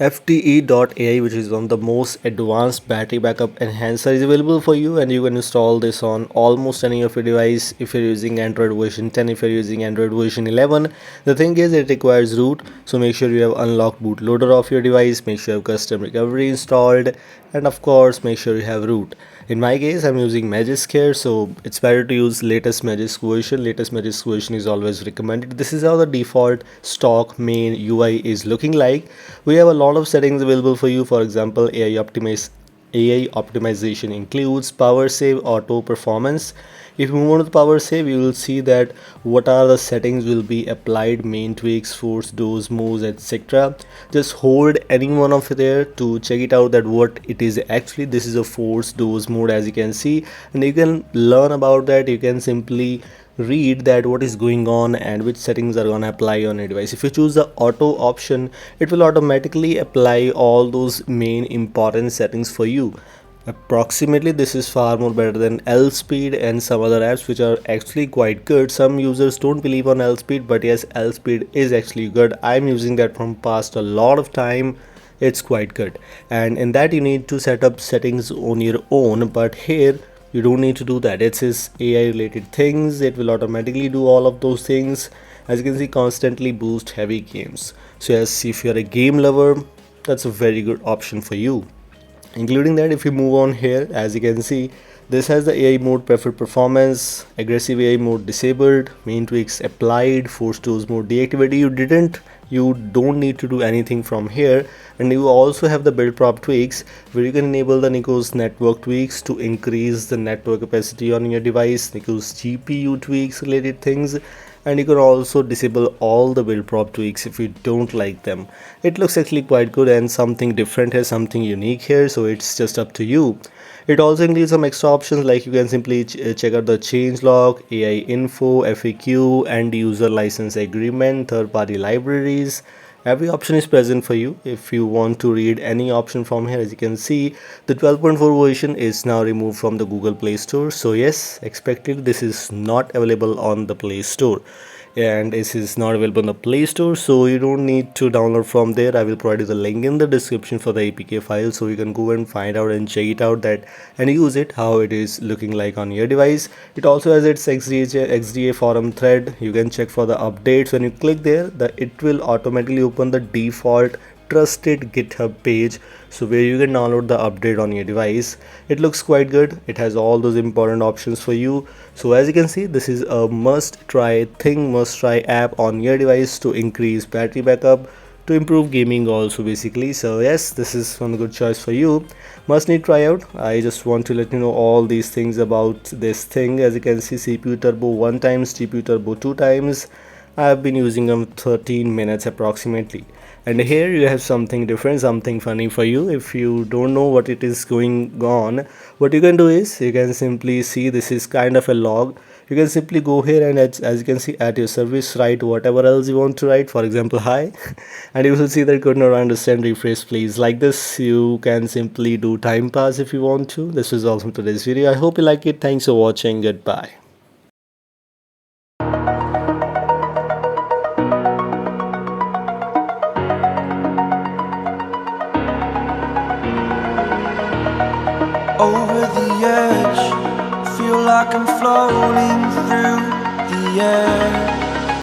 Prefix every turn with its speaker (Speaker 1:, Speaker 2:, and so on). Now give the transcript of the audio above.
Speaker 1: FTE.ai, which is one of the most advanced battery backup enhancer, is available for you, and you can install this on almost any of your device. If you're using Android version 10, if you're using Android version 11, the thing is it requires root, so make sure you have unlocked bootloader of your device, make sure you have custom recovery installed, and of course make sure you have root. In my case, I'm using Magisk here, so it's better to use latest Magisk version. Latest Magisk version is always recommended. This is how the default stock main UI is looking like. We have a lot of settings available for you. For example, AI optimization includes power save, auto performance. If you move on to the power save, you will see that what are the settings will be applied, main tweaks, force, dose, moves, etc. Just hold any one of it there to check it out that what it is actually. This is a force dose mode, as you can see, and you can learn about that. You can simply read that what is going on and which settings are gonna apply on your device. If you choose the auto option, it will automatically apply all those main important settings for you. Approximately, this is far more better than LSpeed and some other apps which are actually quite good. Some users don't believe on LSpeed, but yes, LSpeed is actually good. I'm using that from past a lot of time. It's quite good, and in that you need to set up settings on your own, but here you don't need to do that. It says AI related things, it will automatically do all of those things. As you can see, constantly boost heavy games. So yes, if you're a game lover, that's a very good option for you. Including that, if you move on here, as you can see, this has the AI mode preferred performance, aggressive AI mode disabled, main tweaks applied, force tools mode deactivated. You don't need to do anything from here. And you also have the build prop tweaks where you can enable the Nikos network tweaks to increase the network capacity on your device, Nikos GPU tweaks related things, and you can also disable all the build prop tweaks if you don't like them. It looks actually quite good and something different here, something unique here, so it's just up to you. It also includes some extra options like you can simply check out the changelog, AI info, FAQ, and user license agreement, third party libraries. Every option is present for you. If you want to read any option from here, as you can see, the 12.4 version is now removed from the Google Play Store. So yes, expected this is not available on the Play Store, and this is not available on the Play Store, so you don't need to download from there. I will provide you the link in the description for the APK file, so you can go and find out and check it out that and use it how it is looking like on your device. It also has its XDA forum thread. You can check for the updates. When you click there, it will automatically open the default trusted GitHub page, so where you can download the update on your device. It looks quite good. It has all those important options for you. So as you can see, this is a must try thing, must try app on your device to increase battery backup, to improve gaming also basically. So yes, this is one good choice for you, must need try out. I just want to let you know all these things about this thing. As you can see, CPU turbo 1 times, CPU turbo 2 times. I have been using them 13 minutes approximately. And here you have something different, something funny for you. If you don't know what it is going on, what you can do is you can simply see this is kind of a log. You can simply go here and as you can see, at your service, write whatever else you want to write, for example hi, and you will see that could not understand, refresh please. Like this you can simply do time pass if you want to. This is all from today's video. I hope you like it. Thanks for watching. Goodbye.
Speaker 2: Over the edge, feel like I'm floating through the air.